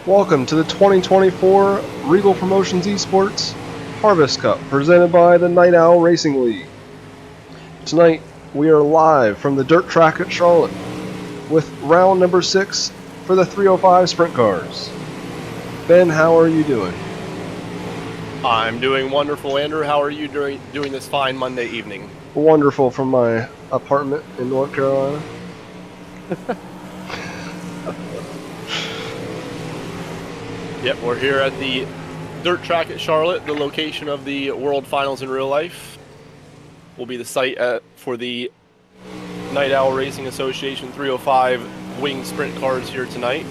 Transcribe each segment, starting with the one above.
Welcome to the 2024 Reigel Promotions E-Sports Harvest Cup, presented by the 𝐑𝐏𝐿 Racing League. Tonight, we are live from the dirt track at Charlotte with round number 6 for the 305 sprint cars. Ben, how are you doing? I'm doing wonderful, Andrew. How are you doing this fine Monday evening? Wonderful from my apartment in North Carolina. Yep, we're here at the dirt track at Charlotte, the location of the World Finals in real life. Will be the site for the 𝐑𝐏𝐿 Racing Association 305 wing sprint cars here tonight.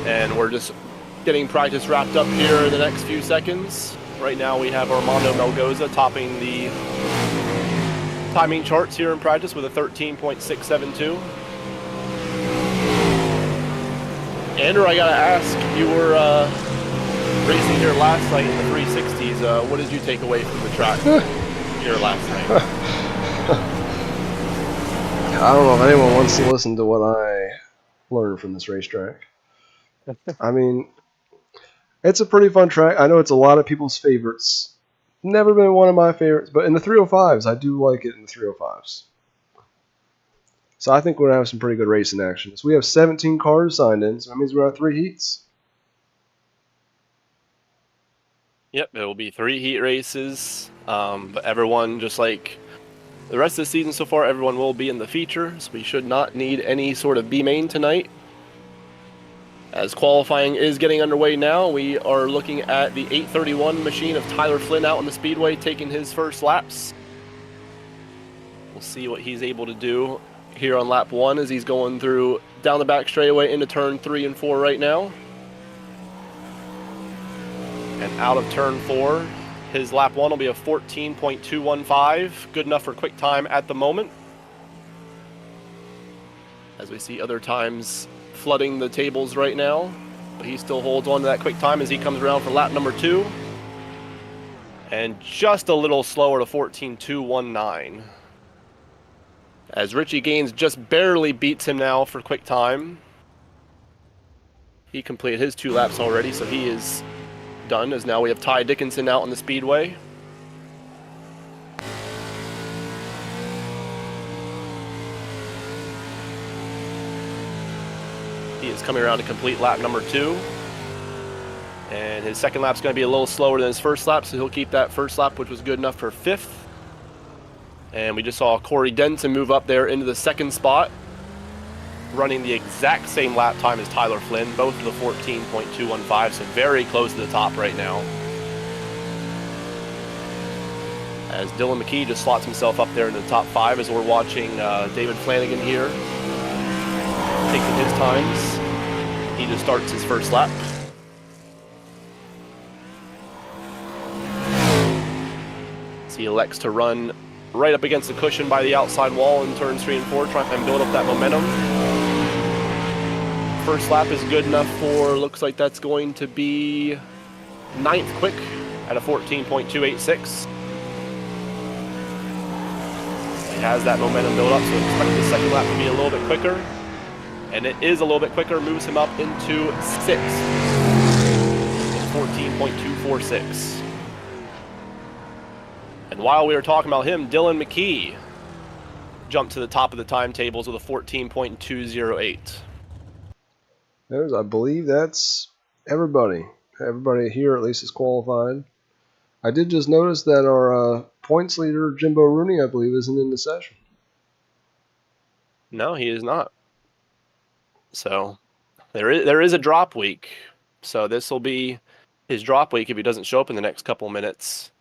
And we're just getting practice wrapped up here in the next few seconds. Right now we have Armando Melgoza topping the timing charts here in practice with a 13.672. Andrew, I gotta ask, you were racing here last night in the 360s. What did you take away from the track here last night? I don't know if anyone wants to listen to what I learned from this racetrack. I mean, it's a pretty fun track. I know it's a lot of people's favorites. Never been one of my favorites, but in the 305s, I do like it in the 305s. So I think we're going to have some pretty good racing action. So we have 17 cars signed in, so that means we're at 3 heats. Yep, it will be 3 heat races, but everyone, just like the rest of the season so far, everyone will be in the feature, so we should not need any sort of B main tonight. As qualifying is getting underway now, we are looking at the 831 machine of Tyler Flynn out on the speedway taking his first laps. We'll see what he's able to do here on lap 1 as he's going through down the back straightaway into turn 3 and 4 right now. And out of turn 4, his lap 1 will be a 14.215, good enough for quick time at the moment. As we see other times flooding the tables right now, but he still holds on to that quick time as he comes around for lap number 2. And just a little slower to 14.219. As 𝐃𝐚𝐫𝐸 just barely beats him now for quick time. He completed his 2 laps already, so he is done, as now we have Ty Dickinson out on the speedway. He is coming around to complete lap number 2. And his second lap's going to be a little slower than his first lap, so he'll keep that first lap, which was good enough for 5th. And we just saw Corey Denson move up there into the 2nd spot, running the exact same lap time as Tyler Flynn, both of the 14.215, so very close to the top right now. As Dylan McKee just slots himself up there in the top 5 as we're watching David Flanagan here taking his times. He just starts his first lap. As he elects to run right up against the cushion by the outside wall in turns 3 and 4, trying to build up that momentum. First lap is good enough for, looks like that's going to be 9th quick at a 14.286. He has that momentum build up, so expect the second lap to be a little bit quicker. And it is a little bit quicker, moves him up into 6th. 14.246. And while we were talking about him, Dylan McKee jumped to the top of the timetables with a 14.208. I believe that's everybody. Everybody here at least is qualified. I did just notice that our points leader, Jimbo Rooney, I believe, isn't in the session. No, he is not. So there is a drop week. So this will be his drop week if he doesn't show up in the next couple minutes.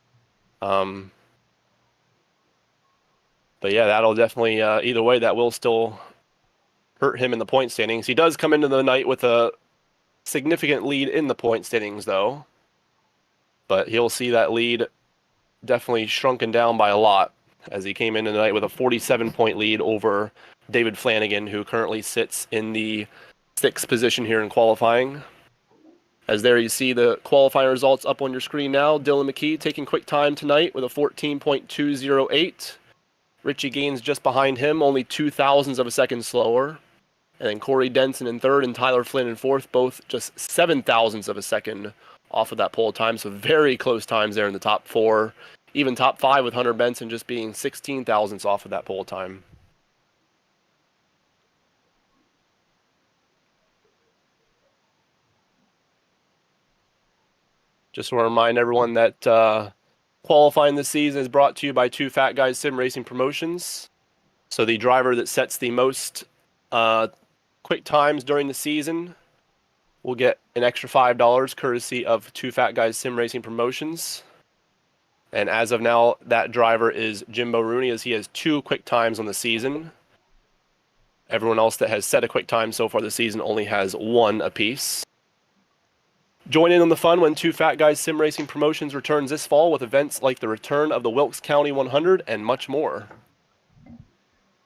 But yeah, that'll definitely, either way, that will still hurt him in the point standings. He does come into the night with a significant lead in the point standings, though. But he'll see that lead definitely shrunken down by a lot, as he came into the night with a 47-point lead over David Flanagan, who currently sits in the 6th position here in qualifying. As there you see the qualifying results up on your screen now. Dylan McKee taking quick time tonight with a 14.208. 𝐃𝐚𝐫𝐸's just behind him, only 0.02 of a second slower. And then Corey Denson in third and Tyler Flynn in fourth, both just 0.07 of a second off of that pole time. So very close times there in the top four. Even top five with Hunter Benson just being 0.16 off of that pole time. Just want to remind everyone that qualifying this season is brought to you by Two Fat Guys Sim Racing Promotions. So the driver that sets the most quick times during the season will get an extra $5 courtesy of Two Fat Guys Sim Racing Promotions. And as of now, that driver is Jimbo Rooney, as he has 2 quick times on the season. Everyone else that has set a quick time so far this season only has 1 apiece. Join in on the fun when Two Fat Guys Sim Racing Promotions returns this fall with events like the return of the Wilkes County 100 and much more.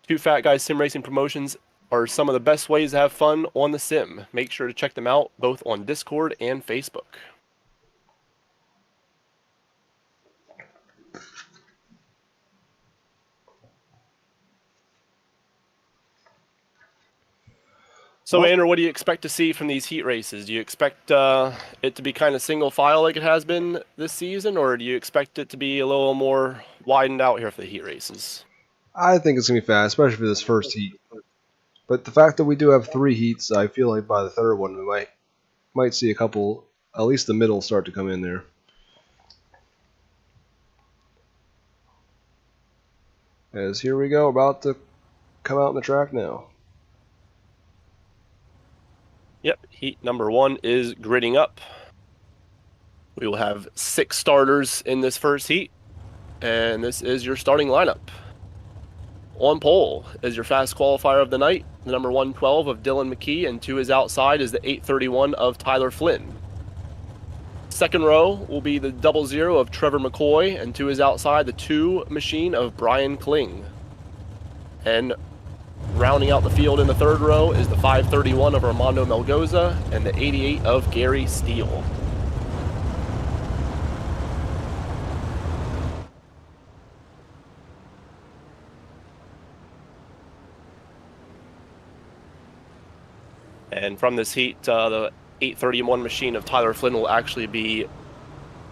Two Fat Guys Sim Racing Promotions are some of the best ways to have fun on the sim. Make sure to check them out both on Discord and Facebook. So, Andrew, what do you expect to see from these heat races? Do you expect it to be kind of single file like it has been this season, or do you expect it to be a little more widened out here for the heat races? I think it's going to be fast, especially for this first heat. But the fact that we do have 3 heats, I feel like by the third one we might see a couple, at least the middle, start to come in there. As here we go, about to come out on the track now. Yep, heat number 1 is gridding up. We will have 6 starters in this first heat, and this is your starting lineup. On pole is your fast qualifier of the night, the number 112 of Dylan McKee, and to his outside is the 831 of Tyler Flynn. Second row will be the 00 of Trevor McCoy, and to his outside the 2 machine of Brian Kling. And rounding out the field in the third row is the 531 of Armando Melgoza and the 88 of Gary Steele. And from this heat, the 831 machine of Tyler Flynn will actually be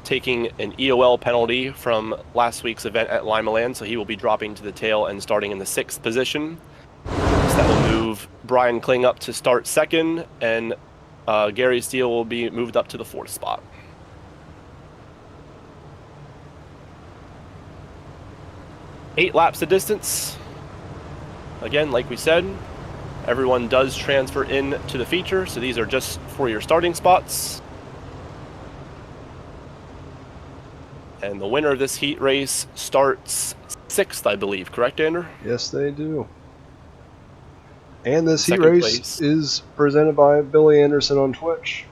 taking an EOL penalty from last week's event at Lima Land, so he will be dropping to the tail and starting in the 6th position. So that will move Brian Kling up to start 2nd, and Gary Steele will be moved up to the 4th spot. Eight laps of distance. Again, like we said, everyone does transfer in to the feature, so these are just for your starting spots. And the winner of this heat race starts 6th, I believe. Correct, Andrew? Yes, they do. And this heat race is presented by Billy Anderson on Twitch.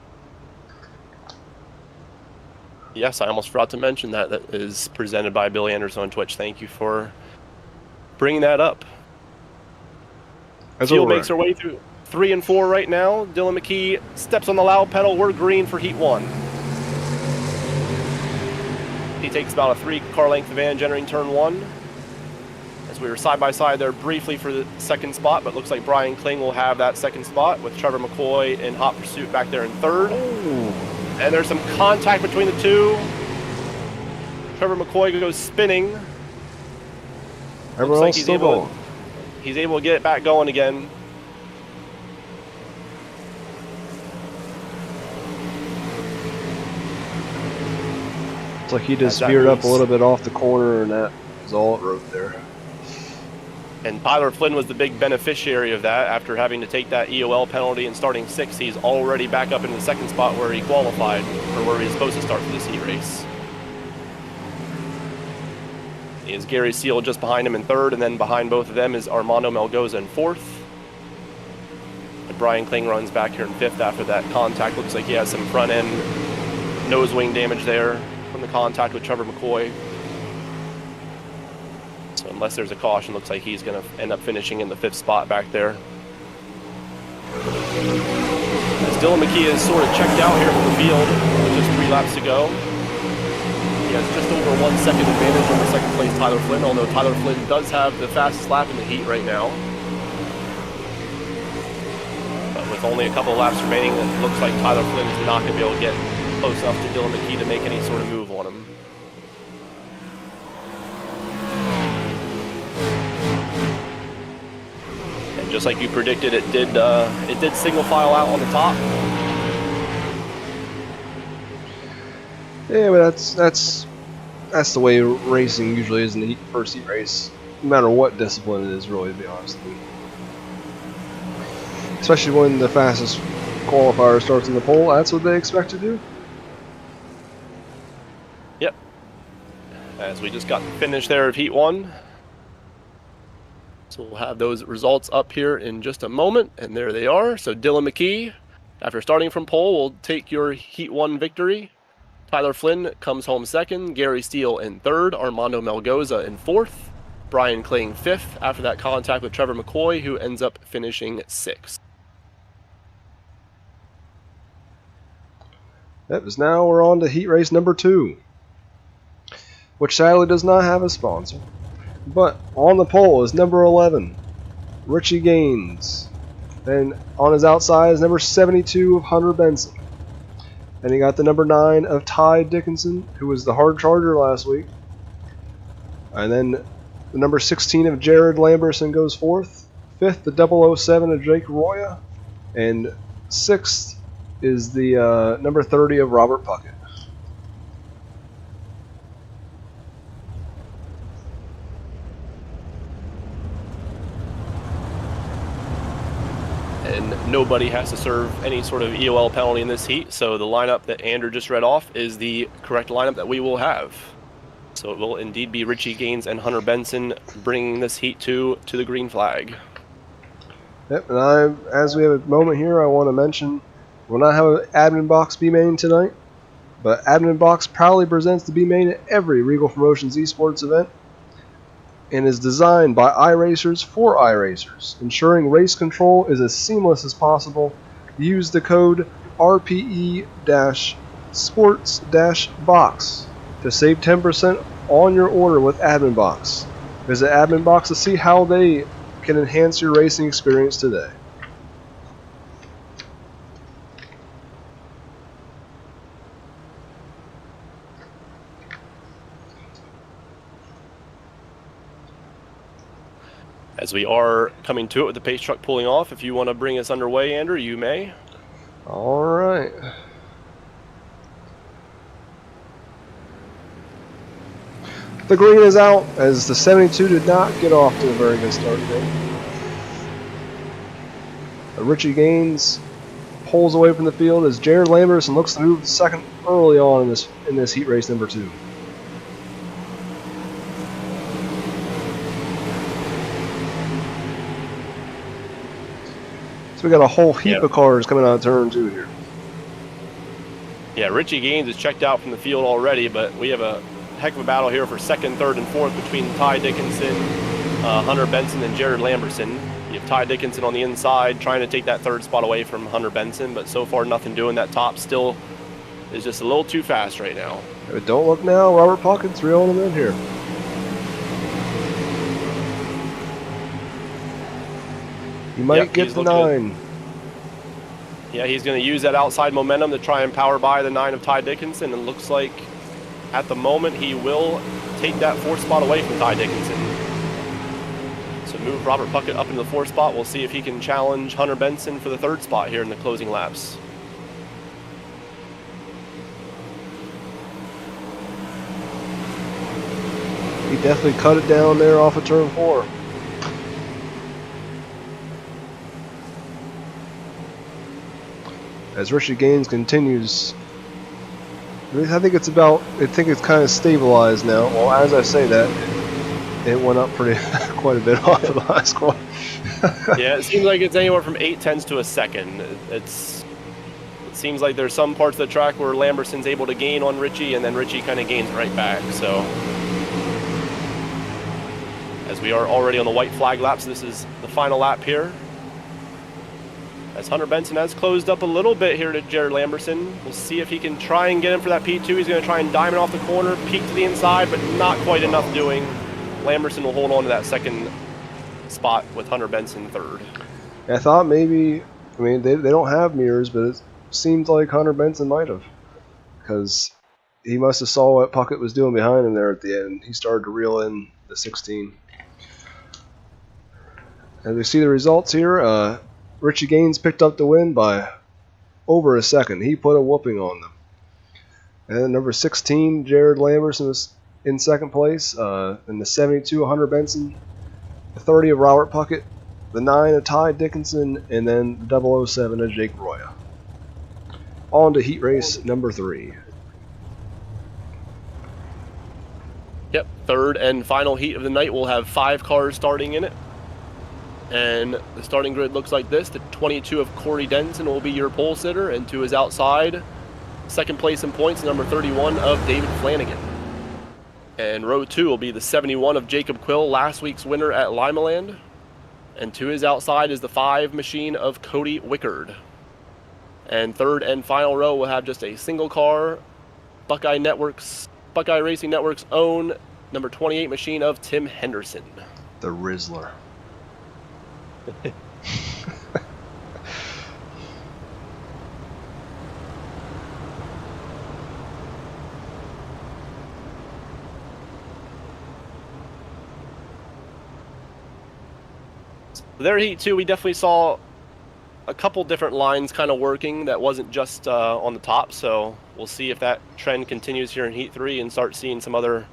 Yes, I almost forgot to mention that. That is presented by Billy Anderson on Twitch. Thank you for bringing that up. Field makes our way through 3 and 4 right now. Dylan McKee steps on the loud pedal. We're green for heat 1. He takes about a 3-car length advantage entering turn 1. As we were side by side there briefly for the 2nd spot, but looks like Brian Kling will have that 2nd spot with Trevor McCoy in hot pursuit back there in 3rd. Ooh. And there's some contact between the two. Trevor McCoy goes spinning. Everyone else still going. He's able to get it back going again. It's like he just veered up a little bit off the corner, and that was all it wrote there. And Tyler Flynn was the big beneficiary of that. After having to take that EOL penalty and starting 6th, he's already back up in the 2nd spot where he qualified, or where he was supposed to start for this heat race. Is Gary Steele just behind him in 3rd, and then behind both of them is Armando Melgoza in 4th. And Brian Kling runs back here in 5th after that contact. Looks like he has some front end nose wing damage there from the contact with Trevor McCoy. So unless there's a caution, looks like he's going to end up finishing in the 5th spot back there. As Dylan McKee is sort of checked out here from the field with just 3 laps to go. He has just over 1 second advantage over 2nd place Tyler Flynn, although Tyler Flynn does have the fastest lap in the heat right now. with only a couple of laps remaining, it looks like Tyler Flynn is not going to be able to get close enough to Dylan McKee to make any sort of move on him. And just like you predicted, it did single file out on the top. Yeah, but that's the way racing usually is in the first heat race, no matter what discipline it is, really, to be honest with you. Especially when the fastest qualifier starts in the pole, that's what they expect to do. Yep. As we just got finished there of Heat 1. So we'll have those results up here in just a moment, and there they are. So Dylan McKee, after starting from pole, will take your Heat 1 victory. Tyler Flynn comes home second, Gary Steele in third, Armando Melgoza in fourth, Brian Kling fifth after that contact with Trevor McCoy, who ends up finishing sixth. That is now we're on to heat race number 2, which sadly does not have a sponsor. But on the pole is number 11, Richie Gaines. Then on his outside is number 72 of Hunter Benson. And he got the number 9 of Ty Dickinson, who was the hard charger last week. And then the number 16 of Jared Lamberson goes fourth. Fifth, the 007 of Jake Roya. And sixth is the number 30 of Robert Puckett. And nobody has to serve any sort of EOL penalty in this heat, so the lineup that Andrew just read off is the correct lineup that we will have. So it will indeed be Richie Gaines and Hunter Benson bringing this heat to the green flag. Yep, and as we have a moment here, I want to mention we'll not have an admin box B main tonight, but admin box proudly presents the B main at every Reigel Promotions E-Sports event, and is designed by iRacers for iRacers, ensuring race control is as seamless as possible. Use the code RPE-sports-box to save 10% on your order with AdminBox. Visit AdminBox to see how they can enhance your racing experience today. As we are coming to it with the pace truck pulling off, if you want to bring us underway, Andrew, you may. All right. The green is out as the 72 did not get off to a very good start today. Richie Gaines pulls away from the field as Jared Lamberson looks to move second early on in this heat race number 2. So we got a whole heap of cars coming out of turn 2 here. Yeah, Richie Gaines is checked out from the field already, but we have a heck of a battle here for second, third, and fourth between Ty Dickinson, Hunter Benson, and Jared Lamberson. You have Ty Dickinson on the inside trying to take that third spot away from Hunter Benson, but so far nothing doing. That top still is just a little too fast right now. But don't look now, Robert Puckett's reeling him in here. He might get the 9. Yeah, he's going to use that outside momentum to try and power by the 9 of Ty Dickinson. And looks like at the moment he will take that 4th spot away from Ty Dickinson. So move Robert Puckett up into the 4th spot. We'll see if he can challenge Hunter Benson for the 3rd spot here in the closing laps. He definitely cut it down there off of turn 4. As Richie Gaines continues, I think it's kind of stabilized now. Well, as I say that, it went up quite a bit off of the last one. Yeah, it seems like it's anywhere from 0.8 to a second. It seems like there's some parts of the track where Lamberson's able to gain on Richie, and then Richie kind of gains right back. So, as we are already on the white flag laps, this is the final lap here. As Hunter Benson has closed up a little bit here to Jared Lamberson. We'll see if he can try and get him for that P2. He's going to try and diamond off the corner, peek to the inside, but not quite enough doing. Lamberson will hold on to that 2nd spot with Hunter Benson 3rd. I thought maybe I mean, they don't have mirrors, but it seems like Hunter Benson might have, because he must have saw what Puckett was doing behind him there at the end. He started to reel in the 16. As we see the results here, Richie Gaines picked up the win by over a second. He put a whooping on them. And number 16, Jared Lamberson was in second place. And the 72, Hunter Benson. The 30 of Robert Puckett. The 9 of Ty Dickinson. And then the 007 of Jake Roya. On to heat race number 3. Yep, third and final heat of the night. We'll have 5 cars starting in it. And the starting grid looks like this. The 22 of Corey Denson will be your pole sitter, and to his outside, second place in points, number 31 of David Flanagan. And row 2 will be the 71 of Jacob Quill, last week's winner at Limaland. And to his outside is the 5 machine of Cody Wickard. And third and final row will have just a single car, Buckeye Racing Network's own number 28 machine of Tim Henderson. The Rizzler. Their heat 2, we definitely saw a couple different lines kind of working that wasn't just on the top, so we'll see if that trend continues here in heat 3 and start seeing some other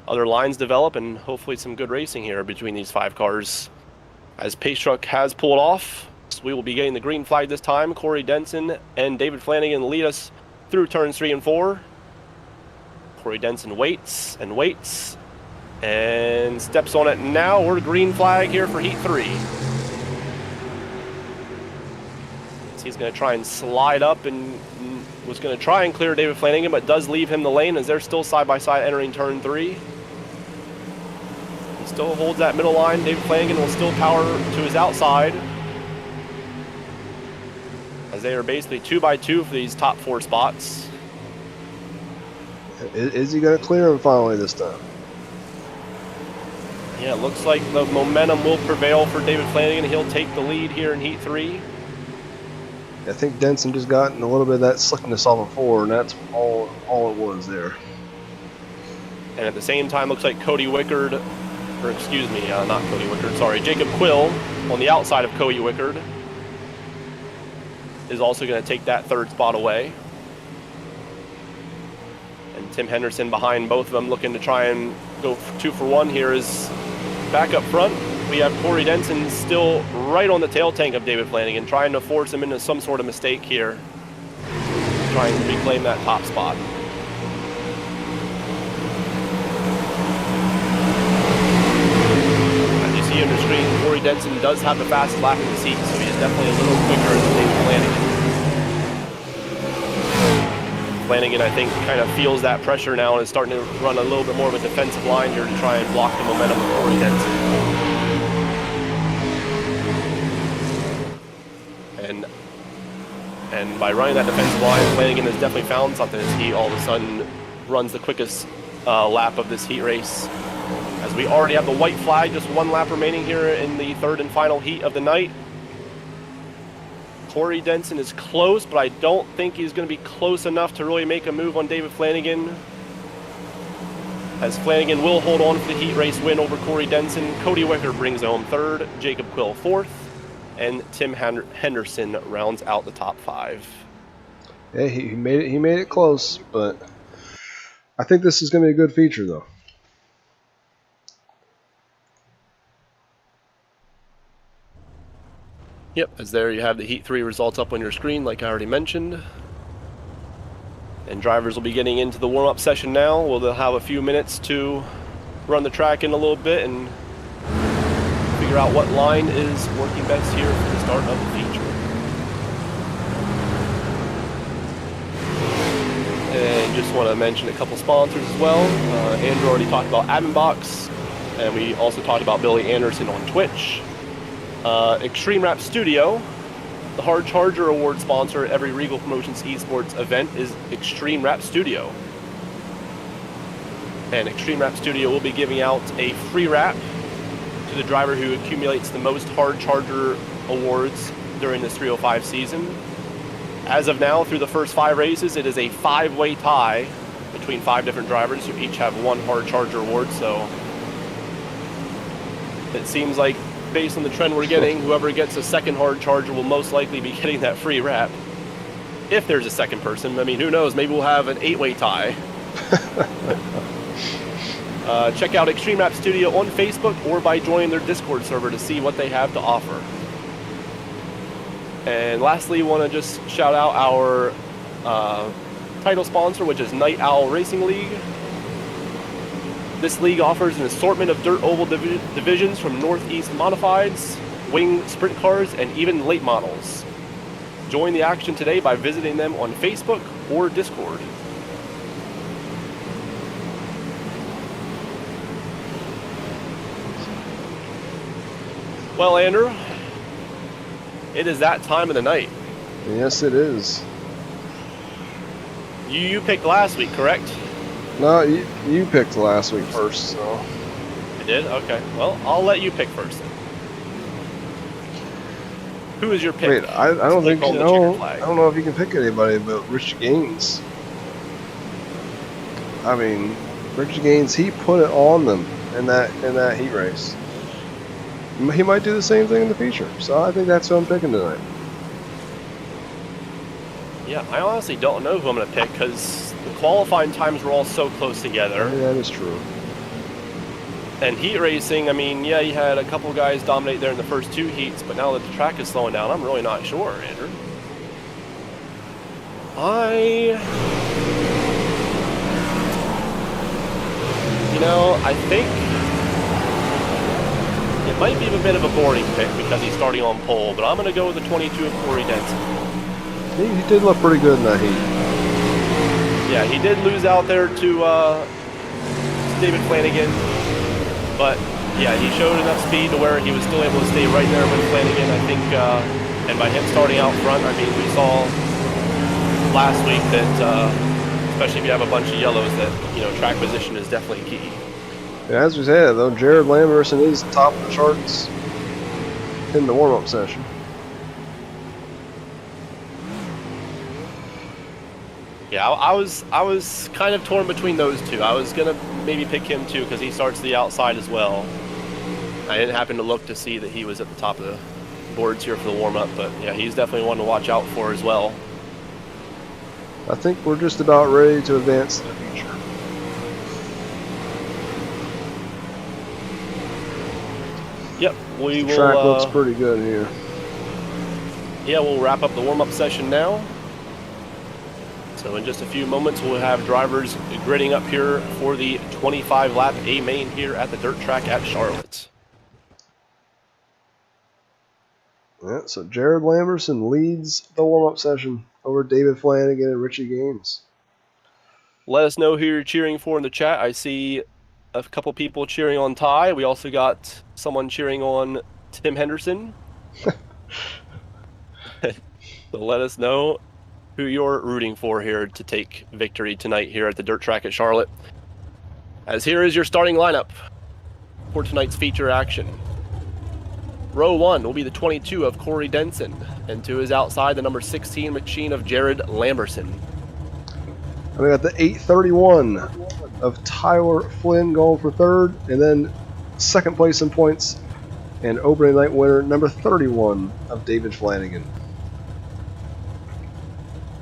lines develop, and hopefully some good racing here between these 5 cars. As Pace Truck has pulled off, we will be getting the green flag this time. Corey Denson and David Flanagan lead us through turns 3 and 4. Corey Denson waits and waits and steps on it now. We're green flag here for heat 3. He's going to try and slide up and was going to try and clear David Flanagan, but does leave him the lane as they're still side by side entering turn 3. He still holds that middle line. David Flanagan will still power to his outside, as they are basically 2 by 2 for these top 4 spots. Is he going to clear him finally this time? Yeah, it looks like the momentum will prevail for David Flanagan. He'll take the lead here in heat 3. I think Denson just gotten a little bit of that slickness off of 4, and that's all it was there. And at the same time, looks like Cody Wickard, or excuse me, not Cody Wickard, sorry, Jacob Quill on the outside of Cody Wickard is also going to take that 3rd spot away. And Tim Henderson behind both of them, looking to try and go 2 for 1 here, is back up front. We have Corey Denson still right on the tail tank of David Flanagan, trying to force him into some sort of mistake here, trying to reclaim that top spot. As you see on your screen, Corey Denson does have the fastest lap in the seat, so he is definitely a little quicker than David Flanagan. Flanagan, I think, kind of feels that pressure now and is starting to run a little bit more of a defensive line here to try and block the momentum of Corey Denson. And by running that defensive line, Flanagan has definitely found something as he all of a sudden runs the quickest lap of this heat race. As we already have the white flag, just 1 lap remaining here in the 3rd and final heat of the night. Corey Denson is close, but I don't think he's going to be close enough to really make a move on David Flanagan, as Flanagan will hold on for the heat race win over Corey Denson. Cody Wickard brings home 3rd, Jacob Quill 4th, and Tim Henderson rounds out the top 5. Yeah, he made it close, but I think this is going to be a good feature, though. Yep, as there you have the heat 3 results up on your screen, like I already mentioned. And drivers will be getting into the warm-up session now. Well, they'll have a few minutes to run the track in a little bit and figure out what line is working best here for the start of the feature. And just want to mention a couple sponsors as well. Andrew already talked about Adminbox, and we also talked about Billy Anderson on Twitch. Extreme Rap Studio, the Hard Charger Award sponsor at every Reigel Promotions eSports event, is Extreme Rap Studio. And Extreme Rap Studio will be giving out a free wrap to the driver who accumulates the most Hard Charger Awards during this 305 season. As of now, through the first 5 races, it is a 5-way tie between 5 different drivers who each have 1 hard charger award. So it seems like, based on the trend we're getting, whoever gets a second hard charger will most likely be getting that free wrap. If there's a second person, I mean, who knows? Maybe we'll have an 8-way tie. Check out Extreme Rap Studio on Facebook or by joining their Discord server to see what they have to offer. And lastly, want to just shout out our title sponsor, which is Night Owl Racing League. This league offers an assortment of dirt oval divisions from Northeast Modifieds, wing sprint cars, and even late models. Join the action today by visiting them on Facebook or Discord. Well, Andrew, it is that time of the night. Yes, it is. You picked last week, correct? No, you picked last week first, so. I did? Okay. Well, I'll let you pick first then. Who is your pick? Wait, I don't think I don't know if you can pick anybody but 𝐓𝐫𝐸𝐾. I mean, 𝐓𝐫𝐸, he put it on them in that heat race. He might do the same thing in the feature, so I think that's who I'm picking tonight. Yeah, I honestly don't know who I'm going to pick because the qualifying times were all so close together. Yeah, that is true. And heat racing, I mean, yeah, you had a couple guys dominate there in the first 2 heats, but now that the track is slowing down, I'm really not sure, Andrew. I think it might be a bit of a boring pick because he's starting on pole, but I'm going to go with the 22 of Corey Denson. He did look pretty good in that heat. Yeah, he did lose out there to David Flanagan, but yeah, he showed enough speed to where he was still able to stay right there with Flanagan, I think, and by him starting out front, I mean, we saw last week that, especially if you have a bunch of yellows, that, track position is definitely key. Yeah, as we said, though, Jared Lamberson is top of the charts in the warm-up session. Yeah, I was kind of torn between those two. I was gonna maybe pick him too because he starts the outside as well. I didn't happen to look to see that he was at the top of the boards here for the warm-up, but yeah, he's definitely one to watch out for as well. I think we're just about ready to advance to the feature. Yep, we will. The track looks pretty good here. Yeah, we'll wrap up the warm-up session now. So in just a few moments, we'll have drivers gridding up here for the 25-lap A main here at the dirt track at Charlotte. Yeah, so Jared Lamberson leads the warm-up session over David Flanagan and 𝐓𝐫𝐸𝐾. Let us know who you're cheering for in the chat. I see a couple people cheering on Ty. We also got someone cheering on Tim Henderson. So let us know who you're rooting for here to take victory tonight here at the dirt track at Charlotte. As here is your starting lineup for tonight's feature action. Row 1 will be the 22 of Corey Denson, and to his outside, the number 16 machine of Jared Lamberson. And we got the 831 of Tyler Flynn going for third, and then second place in points and opening night winner, number 31 of David Flanagan.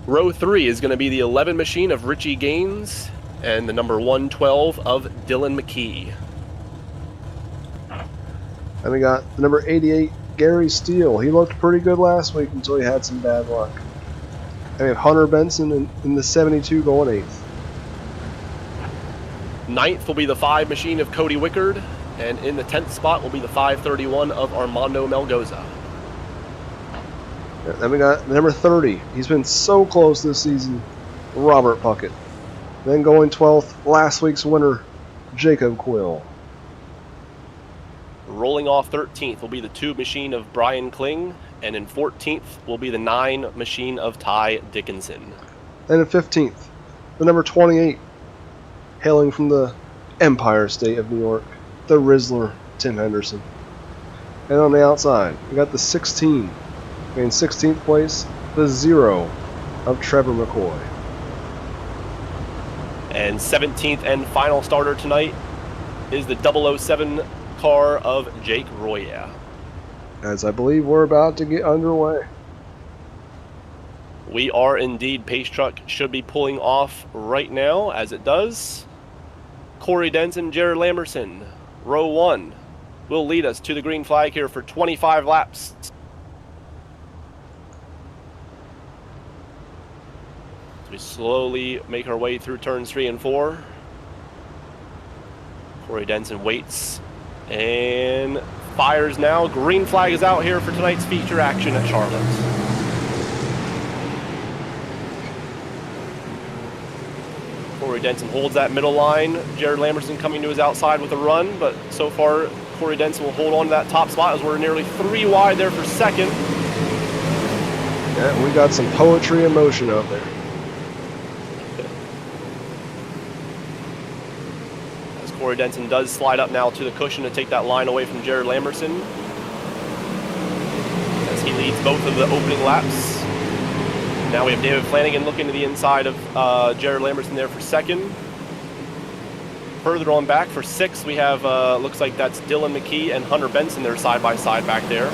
Row 3 is going to be the 11 machine of 𝐓𝐫𝐸𝐾 and the number 112 of Dylan McKee. And we got the number 88, Gary Steele. He looked pretty good last week until he had some bad luck. And we have Hunter Benson in the 72 going 8th. 9th will be the 5 machine of Cody Wickard, and in the 10th spot will be the 531 of Armando Melgoza. Then we got number 30. He's been so close this season, Robert Puckett. Then going 12th, last week's winner, Jacob Quill. Rolling off 13th will be the 2 machine of Brian Kling, and in 14th will be the 9 machine of Ty Dickinson. And in 15th, the number 28, hailing from the Empire State of New York, the Rizzler, Tim Henderson. And on the outside, we got the 16 In 16th place, the 0 of Trevor McCoy. And 17th and final starter tonight is the 007 car of Jake Roya. As I believe we're about to get underway. We are indeed. Pace truck should be pulling off right now, as it does. Corey Denson, Jared Lamberson, row 1, will lead us to the green flag here for 25 laps. We slowly make our way through turns 3 and 4. Corey Denson waits and fires now. Green flag is out here for tonight's feature action at Charlotte. Corey Denson holds that middle line. Jared Lamberson coming to his outside with a run, but so far Corey Denson will hold on to that top spot as we're nearly 3 wide there for second. Yeah, we got some poetry in motion out there. Corey Denson does slide up now to the cushion to take that line away from Jared Lamberson as he leads both of the opening laps. Now we have David Flanagan looking to the inside of Jared Lamberson there for second. Further on back for 6th, we have, looks like that's Dylan McKee and Hunter Benson there side by side back there.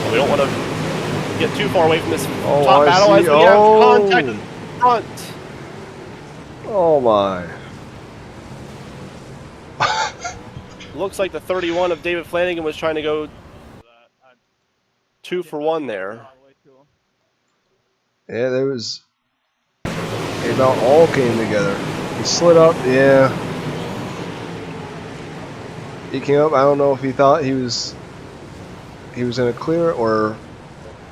But we don't want to get too far away from this top battle as we have contact in front. Oh my. Looks like the 31 of David Flanagan was trying to go 2 for 1 there. Yeah, there was. They about all came together. He slid up, yeah. He came up. I don't know if he thought he was going to clear it, or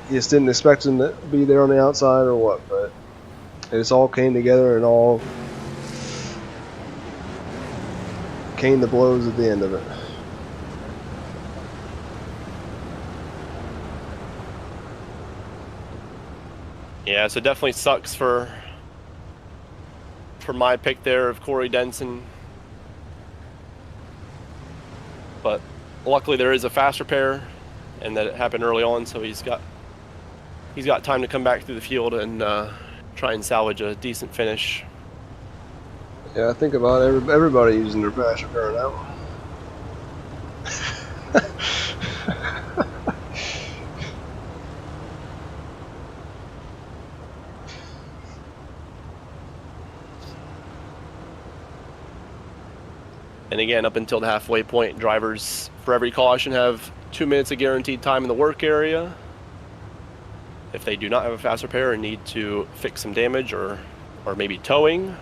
he just didn't expect him to be there on the outside, or what. But it just all came together and all came to blows at the end of it. Yeah, so definitely sucks for my pick there of Corey Denson. But luckily there is a fast repair, and that it happened early on, so he's got time to come back through the field and try and salvage a decent finish. Yeah, I think about everybody using their fast repair now. And again, up until the halfway point, drivers for every caution have 2 minutes of guaranteed time in the work area. If they do not have a fast repair and need to fix some damage or maybe towing,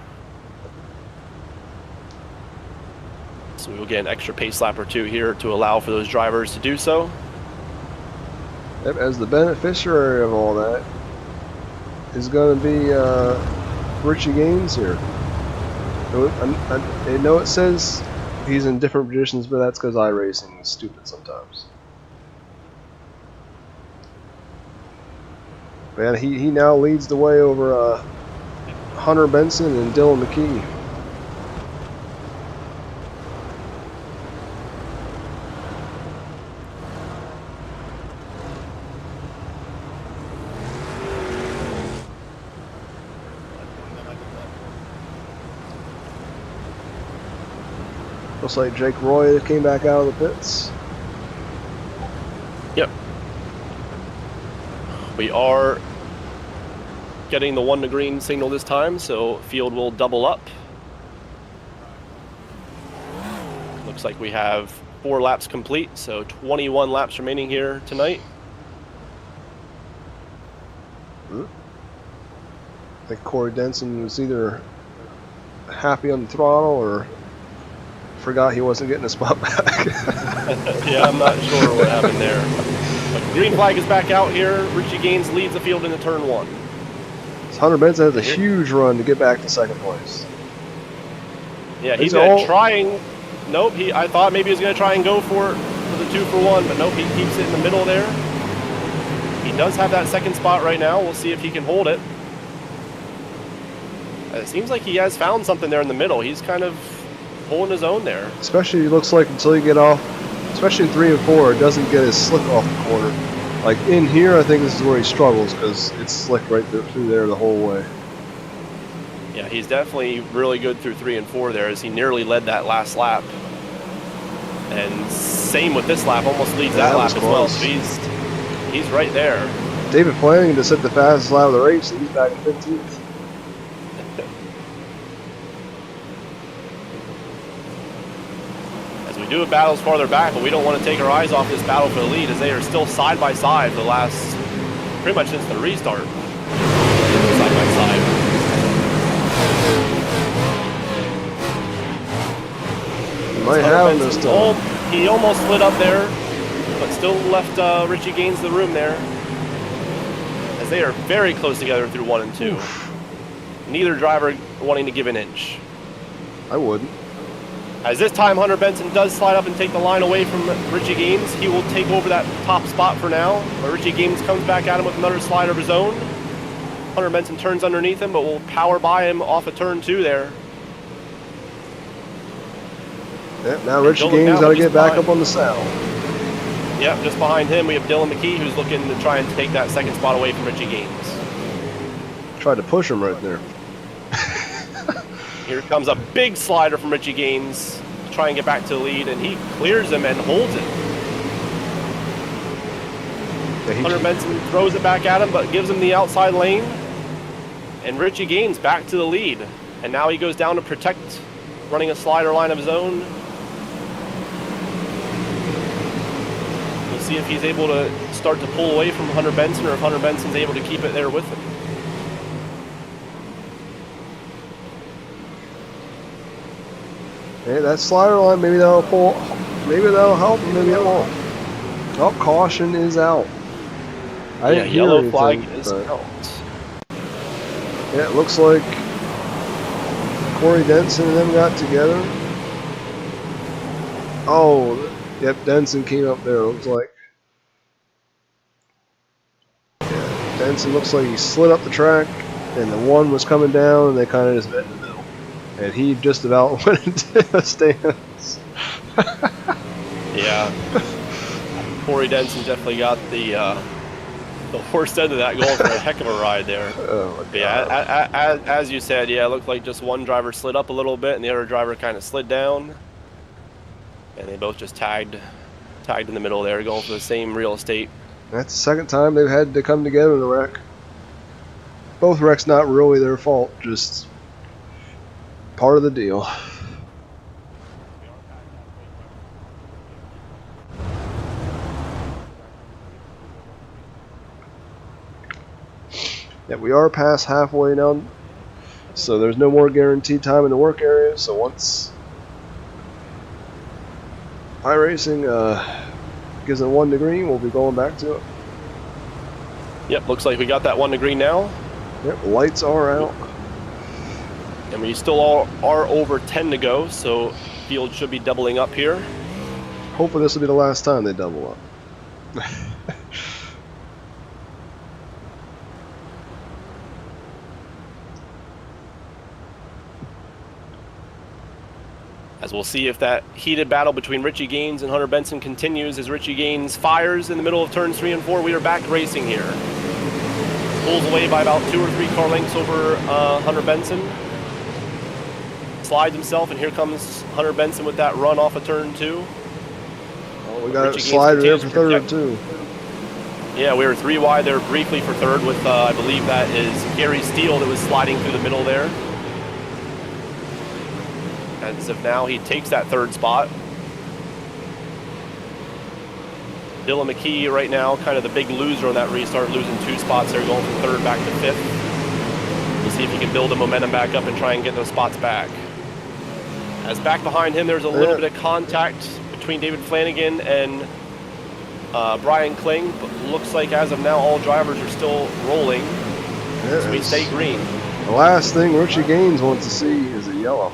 so we will get an extra pace lap or 2 here to allow for those drivers to do so. As the beneficiary of all that is going to be Richie Gaines here. I know it says he's in different positions, but that's because iRacing is stupid sometimes. Man, he now leads the way over Hunter Benson and Dylan McKee. Looks like Jake Roy came back out of the pits. Yep. We are getting the 1 to green signal this time, so field will double up. Looks like we have 4 laps complete, so 21 laps remaining here tonight. I think Corey Denson was either happy on the throttle or forgot he wasn't getting a spot back. Yeah, I'm not sure what happened there. But green flag is back out here. Richie Gaines leads the field into turn 1. Hunter Benson has a huge run to get back to second place. Yeah, he's trying. Nope, I thought maybe he was going to try and go for the 2 for 1, but nope, he keeps it in the middle there. He does have that second spot right now. We'll see if he can hold it. It seems like he has found something there in the middle. He's kind of holding his own there. Especially, it looks like until you get off, especially 3 and 4, it doesn't get as slick off the corner. Like in here, I think this is where he struggles because it's slick right through there the whole way. Yeah, he's definitely really good through 3 and 4 there, as he nearly led that last lap. And same with this lap, almost leads that lap as well. So he's right there. David Flanagan just hit the fastest lap of the race, and he's back in 15th. As we do have battles farther back, but we don't want to take our eyes off this battle for the lead, as they are still side by side for the last, pretty much since the restart. Side by side. Might have him this time. He almost slid up there, but still left Richie Gaines the room there, as they are very close together through 1 and 2. Oof. Neither driver wanting to give an inch. I wouldn't. As this time Hunter Benson does slide up and take the line away from Richie Gaines, he will take over that top spot for now. But Richie Gaines comes back at him with another slide of his own. Hunter Benson turns underneath him, but will power by him off of turn 2 there. Yep, now Richie Gaines got to get back up on the saddle. Yep, just behind him we have Dylan McKee, who's looking to try and take that second spot away from Richie Gaines. Tried to push him right there. Here comes a big slider from Richie Gaines to try and get back to the lead, and he clears him and holds it. Yeah, Hunter Benson throws it back at him, but gives him the outside lane. And Richie Gaines back to the lead. And now he goes down to protect, running a slider line of his own. We'll see if he's able to start to pull away from Hunter Benson, or if Hunter Benson's able to keep it there with him. Hey, that slider line, maybe that'll pull, maybe that'll help, maybe it won't. Oh, caution is out. I didn't hear yellow anything, flag is out. Yeah, it looks like Corey Denson and them got together. Oh, yep, Denson came up there, looks like. Yeah, Denson looks like he slid up the track, and the one was coming down, and they kind of just met in the middle. And he just about went into the stands. Yeah. Corey Denson definitely got the worst end of that, going for a heck of a ride there. Oh my God. Yeah, as you said, yeah, it looked like just one driver slid up a little bit and the other driver kind of slid down. And they both just tagged in the middle there, going for the same real estate. That's the second time they've had to come together in a wreck. Both wrecks not really their fault, just part of the deal. Yeah, we are past halfway now, so there's no more guaranteed time in the work area. So once iRacing gives it 1 to green, we'll be going back to it. Yep, looks like we got that 1 to green now. Yep, lights are out. And we still are over 10 to go, so field should be doubling up here. Hopefully this will be the last time they double up. As we'll see if that heated battle between Richie Gaines and Hunter Benson continues, as Richie Gaines fires in the middle of turns 3 and 4. We are back racing here. Pulls away by about 2 or 3 car lengths over Hunter Benson. Slides himself, and here comes Hunter Benson with that run off of turn 2. Well, we got a slider there for third too. Yeah, we were 3 wide there briefly for third with, I believe that is Gary Steele that was sliding through the middle there. As of now, he takes that third spot. Dylan McKee right now, kind of the big loser on that restart, losing 2 spots there, going from third back to 5th. We'll see if he can build the momentum back up and try and get those spots back. As back behind him, there's a little bit of contact between David Flanagan and Brian Kling, but looks like as of now, all drivers are still rolling. So we stay green. The last thing Richie Gaines wants to see is a yellow.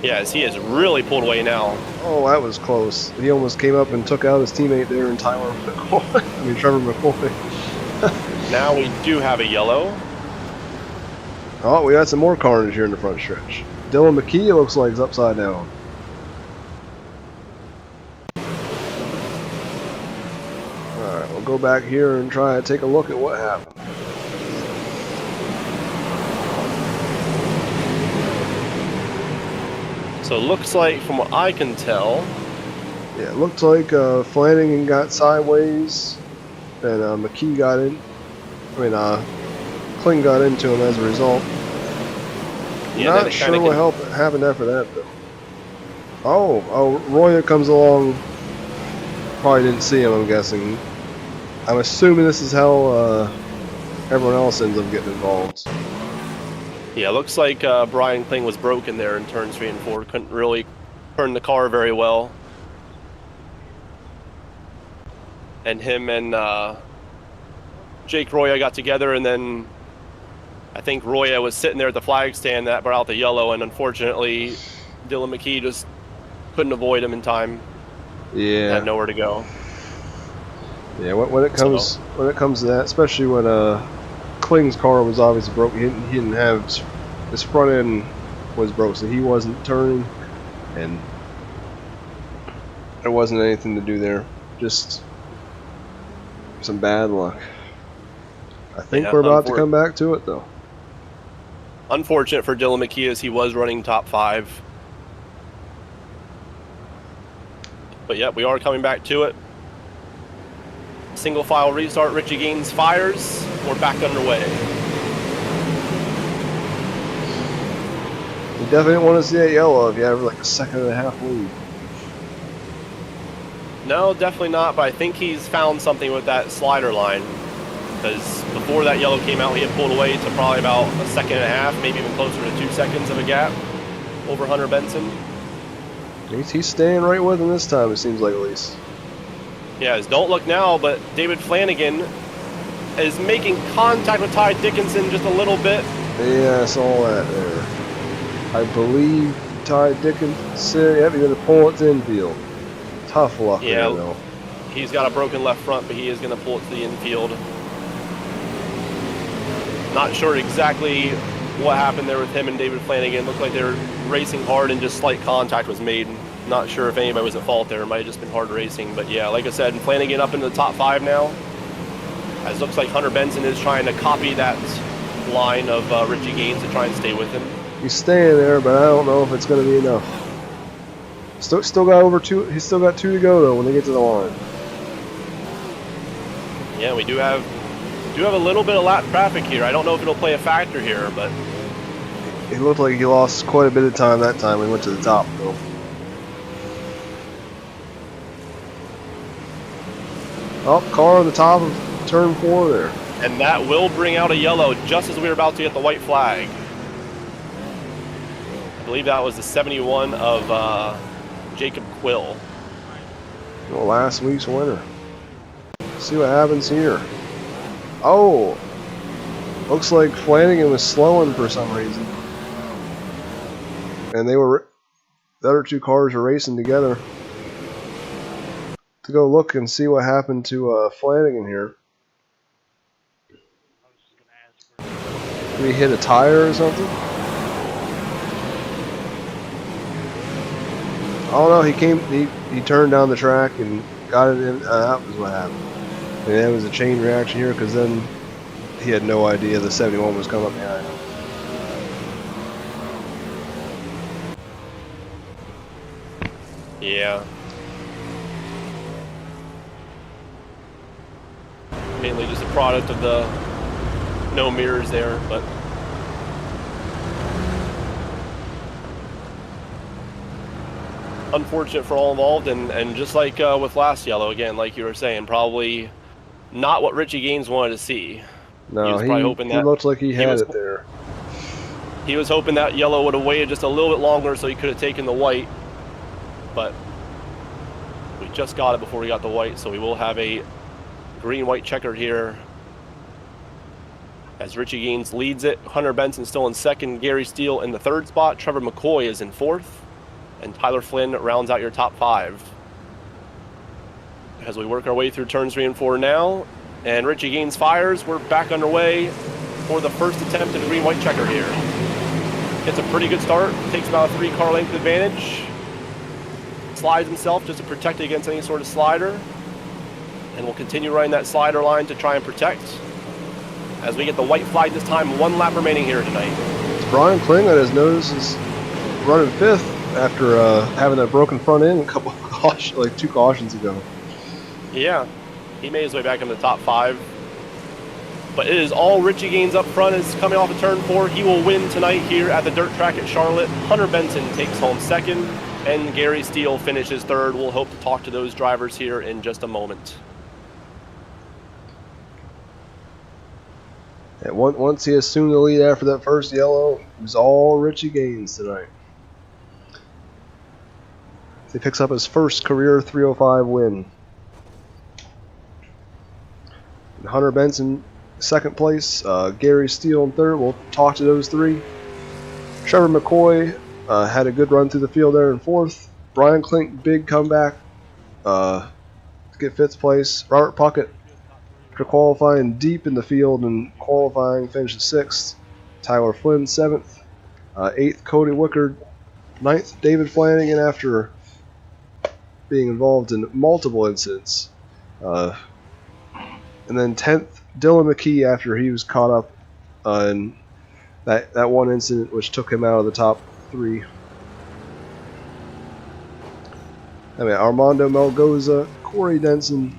Yes, he has really pulled away now. Oh, that was close. He almost came up and took out his teammate there in Trevor McCoy. Now we do have a yellow. Oh, we got some more carnage here in the front stretch. Dylan McKee looks like he's upside down. Alright, we'll go back here and try to take a look at what happened. So it looks like, from what I can tell... Yeah, it looked like Flanagan got sideways, and 𝐾𝐻 got in. I mean, 𝐷𝐏𝐿 got into him as a result. Yeah, Not sure what happened after that, though. Oh, Roya comes along. Probably didn't see him, I'm guessing. I'm assuming this is how everyone else ends up getting involved. Yeah, looks like Brian 𝐶𝐚 was broken there in turns 3 and 4. Couldn't really turn the car very well. And him and Jake Roya got together, and then I think Roya was sitting there at the flag stand that brought out the yellow, and unfortunately Dylan McKee just couldn't avoid him in time. Yeah. Had nowhere to go. Yeah, when it comes to that, especially when 𝐶𝐚's car was obviously broke, he didn't have his front end was broke, so he wasn't turning, and there wasn't anything to do there. Just some bad luck. I think we're about to come back to it, though. Unfortunate for Dylan McKee, as he was running top 5. But yeah, we are coming back to it. Single file restart. Richie Gaines fires. We're back underway. You definitely didn't want to see that yellow if you had like a 1.5 second lead. No, definitely not, but I think he's found something with that slider line. Because before that yellow came out, he had pulled away to probably about 1.5 seconds, maybe even closer to 2 seconds of a gap over Hunter Benson. He's staying right with him this time, it seems like, at least. Yeah, don't look now, but David Flanagan is making contact with Ty Dickinson just a little bit. Yeah, I saw that there. I believe Ty Dickinson, yep, he's going to pull it to infield. Tough luck there, though. He's got a broken left front, but he is going to pull it to the infield. Not sure exactly what happened there with him and David Flanagan. Looked like they were racing hard and just slight contact was made. Not sure if anybody was at fault there. It might have just been hard racing. But yeah, like I said, Flanagan up into the top 5 now. As looks like Hunter Benson is trying to copy that line of Richie Gaines to try and stay with him. He's staying there, but I don't know if it's going to be enough. Still got over 2. He's still got 2 to go though when they get to the line. Yeah, we do have a little bit of lap traffic here. I don't know if it'll play a factor here, but it looked like he lost quite a bit of time that time when he went to the top though. Oh, car on the top of turn 4 there. And that will bring out a yellow just as we were about to get the white flag. I believe that was the 71 of Jacob Quill. Well, last week's winner. See what happens here. Oh, looks like Flanagan was slowing for some reason, and the other 2 cars are racing together. To go look and see what happened to Flanagan here. Did he hit a tire or something? Oh no, he turned down the track and got it in. That was what happened. And that was a chain reaction here, because then he had no idea the 71 was coming up behind him. Yeah. Mainly just a product of the no mirrors there, but unfortunate for all involved, and just like with last yellow, again, like you were saying, probably not what Richie Gaines wanted to see. No, he was probably hoping that he looked like he had it there. He was hoping that yellow would have waited just a little bit longer so he could have taken the white, but we just got it before we got the white, so we will have a green-white checkered here as Richie Gaines leads it. Hunter Benson still in 2nd, Gary Steele in the 3rd spot, Trevor McCoy is in 4th, and Tyler Flynn rounds out your top 5. As we work our way through turns 3 and 4 now, and Richie Gaines fires. We're back underway for the first attempt at a green-white checker here. Gets a pretty good start, takes about a 3-car length advantage, slides himself just to protect against any sort of slider, and we'll continue running that slider line to try and protect. As we get the white flag this time, 1 lap remaining here tonight. It's Brian Kling that has noticed is running 5th after having that broken front end a couple of 2 cautions ago. Yeah, he made his way back into the top 5. But it is all Richie Gaines up front is coming off of turn 4. He will win tonight here at the dirt track at Charlotte. Hunter Benson takes home 2nd, and Gary Steele finishes 3rd. We'll hope to talk to those drivers here in just a moment. And once he assumed the lead after that first yellow, it was all Richie Gaines tonight. He picks up his first career 305 win. And Hunter Benson, 2nd place. Gary Steele in 3rd. We'll talk to those 3. Trevor McCoy had a good run through the field there in 4th. Brian Klink, big comeback to get 5th place. Robert Puckett, after qualifying deep in the field and qualifying, finished 6th. Tyler Flynn, 7th. 8th, Cody Wickard. 9th, David Flanagan, after being involved in multiple incidents. And then 10th, Dylan McKee, after he was caught up in that one incident which took him out of the top 3. I mean, Armando Melgoza, Corey Denson,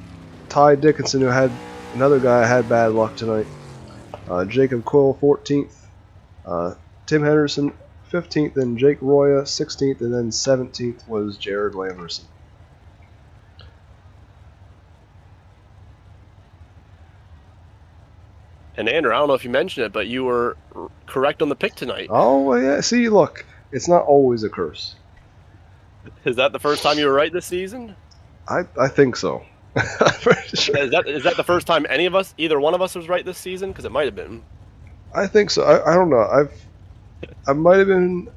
Ty Dickinson, who had another guy had bad luck tonight. Jacob Quill, 14th. Tim Henderson, 15th, and Jake Roya, 16th, and then 17th was Jared Lamberson. And Andrew, I don't know if you mentioned it, but you were correct on the pick tonight. Oh, well, yeah. See, look, it's not always a curse. Is that the first time you were right this season? I think so. Sure. Is that the first time either one of us was right this season? Because it might have been. I think so. I don't know. I might have been.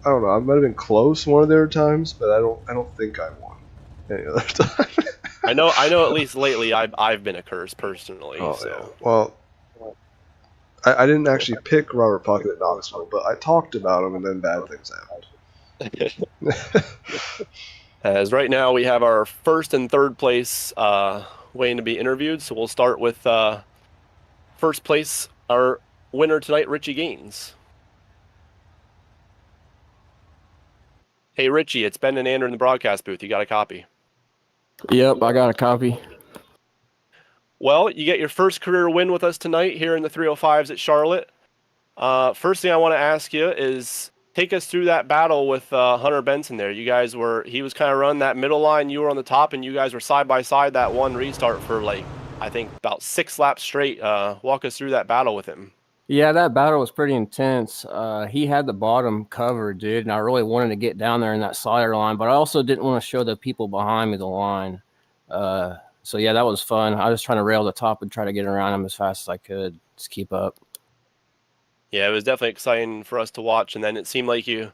I don't know. I might have been close one of their times, but I don't think I won any other time. I know. At least lately, I've been a curse personally. Oh, so. Yeah. Well, I didn't actually pick Robert Puckett at Knoxville, but I talked about him, and then bad things happened. As right now we have our 1st and 3rd place waiting to be interviewed, so we'll start with 1st place, our winner tonight, Richie Gaines. Hey Richie, it's Ben and Andrew in the broadcast booth. You got a copy? Yep, I got a copy. Well, you get your first career win with us tonight here in the 305s at Charlotte. First thing I want to ask you is take us through that battle with Hunter Benson there. He was kind of running that middle line. You were on the top, and you guys were side by side that one restart for I think about 6 laps straight. Walk us through that battle with him. Yeah, that battle was pretty intense. He had the bottom covered, dude, and I really wanted to get down there in that slider line, but I also didn't want to show the people behind me the line. So, yeah, that was fun. I was trying to rail the top and try to get around him as fast as I could, just keep up. Yeah, it was definitely exciting for us to watch, and then it seemed like you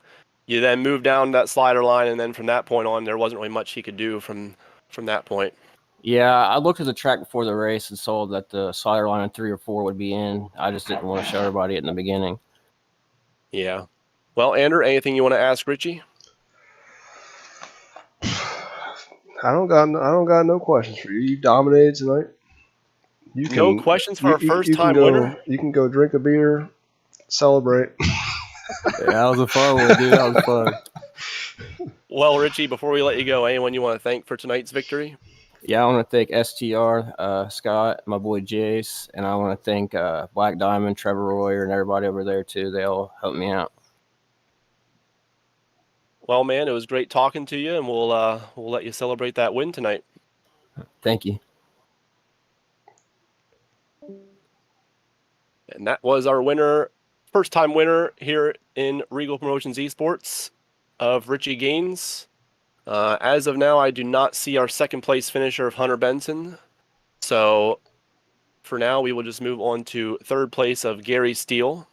then moved down that slider line, and then from that point on, there wasn't really much he could do from that point. Yeah, I looked at the track before the race and saw that the slider line in 3 or 4 would be in. I just didn't want to show everybody it in the beginning. Yeah. Well, Andrew, anything you want to ask Richie? I don't got no questions for you. You dominated tonight. No questions for our first-time winner? You can go drink a beer, celebrate. Yeah, that was a fun one, dude. That was fun. Well, Richie, before we let you go, anyone you want to thank for tonight's victory? Yeah, I want to thank STR, Scott, my boy Jace, and I want to thank Black Diamond, Trevor Royer, and everybody over there, too. They all helped me out. Well, man, it was great talking to you, and we'll let you celebrate that win tonight. Thank you. And that was our winner, first-time winner here in Reigel Promotions E-Sports of Richie Gaines. As of now, I do not see our second-place finisher of Hunter Benson. So for now, we will just move on to third place of Gary Steele.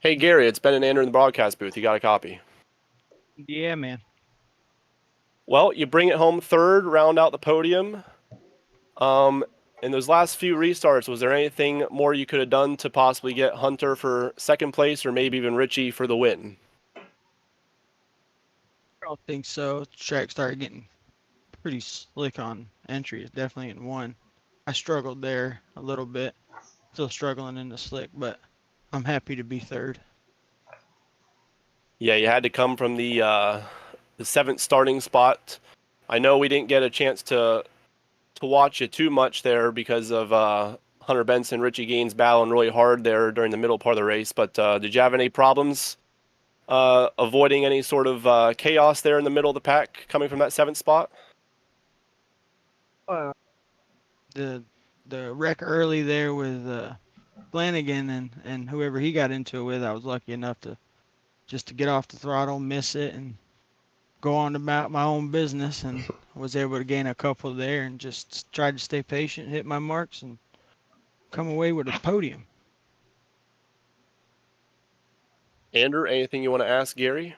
Hey, Gary, it's Ben and Andrew in the broadcast booth. You got a copy? Yeah, man. Well, you bring it home third, round out the podium. In those last few restarts, was there anything more you could have done to possibly get Hunter for second place or maybe even Richie for the win? don't think so. Track started getting pretty slick on entry. It's definitely in one. I struggled there a little bit. Still struggling in the slick, but I'm happy to be third. Yeah, you had to come from the 7th starting spot. I know we didn't get a chance to watch you too much there because of Hunter Benson, Richie Gaines battling really hard there during the middle part of the race. But did you have any problems avoiding any sort of chaos there in the middle of the pack coming from that 7th spot? The wreck early there with Flanagan and whoever he got into it with, I was lucky enough to get off the throttle, miss it, and go on about my own business, and was able to gain a couple there and just tried to stay patient, hit my marks, and come away with a podium. Andrew, anything you want to ask Gary?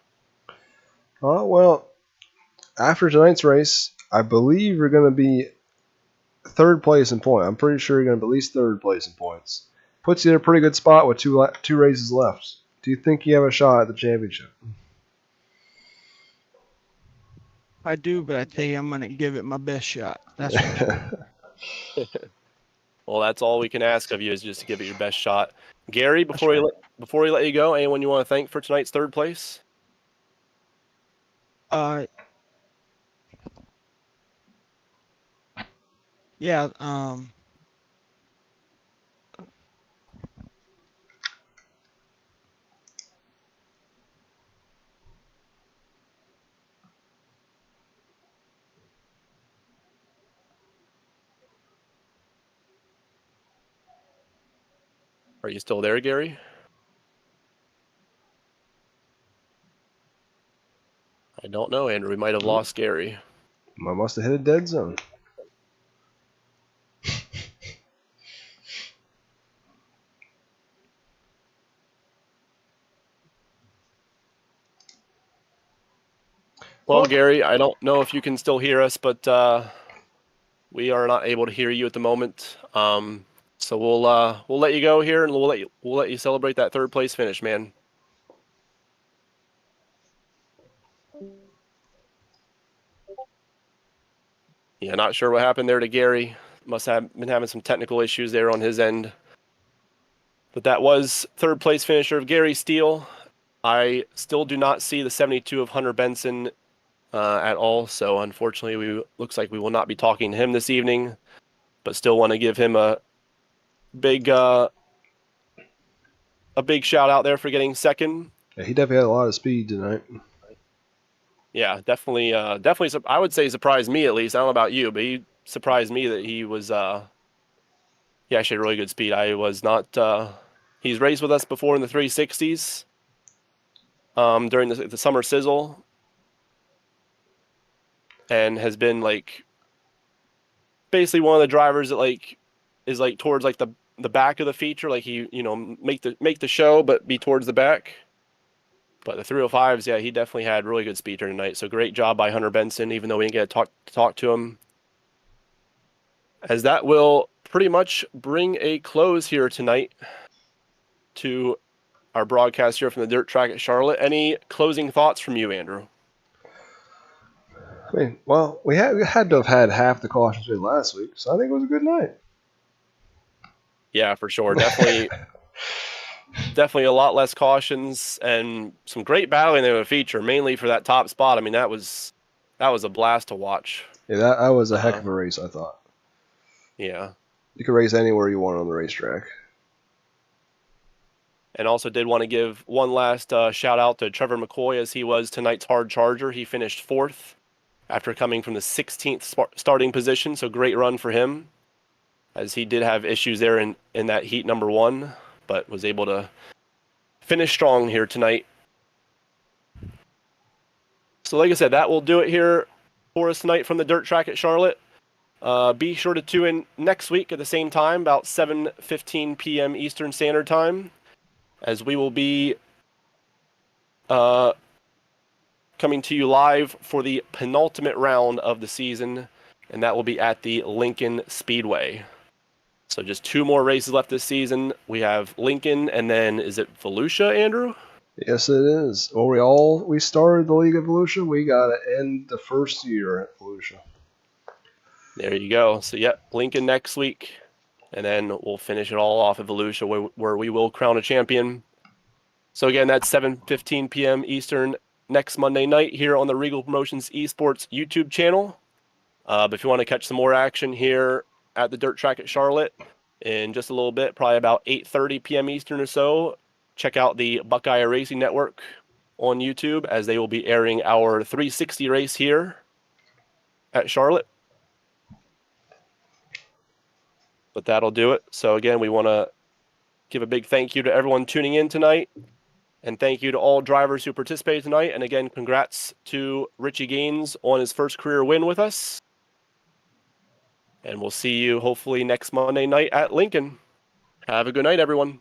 Well, after tonight's race, I believe you're going to be third place in point. I'm pretty sure you're going to be at least third place in points. Puts you in a pretty good spot with two races left. Do you think you have a shot at the championship? I do, but I tell you, I'm going to give it my best shot. That's for sure. Well, that's all we can ask of you is just to give it your best shot. Gary, before we let you go, anyone you want to thank for tonight's third place? Yeah, Are you still there, Gary? I don't know, Andrew. We might have lost Gary. I must have hit a dead zone. Well, Gary, I don't know if you can still hear us, but we are not able to hear you at the moment. So we'll let you go here, and we'll let you celebrate that third place finish, man. Yeah, not sure what happened there to Gary. Must have been having some technical issues there on his end. But that was third place finisher of Gary Steele. I still do not see the 72 of Hunter Benson at all. So unfortunately, looks like we will not be talking to him this evening. But still want to give him a big shout out there for getting second. Yeah, he definitely had a lot of speed tonight. Yeah, definitely. I would say surprised me at least. I don't know about you, but he surprised me that he was. He actually had really good speed. I was not. He's raced with us before in the 360s. During the summer sizzle, and has been like basically one of the drivers that is towards the back of the feature. Like he make the show, but be towards the back. But the 305s, yeah, he definitely had really good speed here tonight. So great job by Hunter Benson, even though we didn't get to talk to him. As that will pretty much bring a close here tonight to our broadcast here from the dirt track at Charlotte. Any closing thoughts from you, Andrew? I mean, well, we had to have had half the cautions we had last week, so I think it was a good night. Yeah, for sure. Definitely. Definitely a lot less cautions and some great battling there in the feature, mainly for that top spot. I mean, that was a blast to watch. Yeah, that was a heck of a race, I thought. Yeah. You could race anywhere you want on the racetrack. And also did want to give one last shout out to Trevor McCoy, as he was tonight's hard charger. He finished 4th after coming from the 16th starting position, so great run for him, as he did have issues there in that heat number 1. But was able to finish strong here tonight. So like I said, that will do it here for us tonight from the dirt track at Charlotte. Be sure to tune in next week at the same time, about 7:15 p.m. Eastern Standard Time, as we will be coming to you live for the penultimate round of the season, and that will be at the Lincoln Speedway. So just 2 more races left this season. We have Lincoln, and then is it Volusia, Andrew? Yes, it is. Well, we started the League of Volusia. We got to end the first year at Volusia. There you go. So, yep, Lincoln next week. And then we'll finish it all off at Volusia where we will crown a champion. So, again, that's 7:15 p.m. Eastern next Monday night here on the Reigel Promotions Esports YouTube channel. But if you want to catch some more action here at the dirt track at Charlotte in just a little bit, probably about 8:30 p.m. Eastern or so, check out the Buckeye Racing Network on YouTube as they will be airing our 360 race here at Charlotte. But that'll do it. So again, we want to give a big thank you to everyone tuning in tonight. And thank you to all drivers who participated tonight. And again, congrats to Richie Gaines on his first career win with us. And we'll see you hopefully next Monday night at Lincoln. Have a good night, everyone.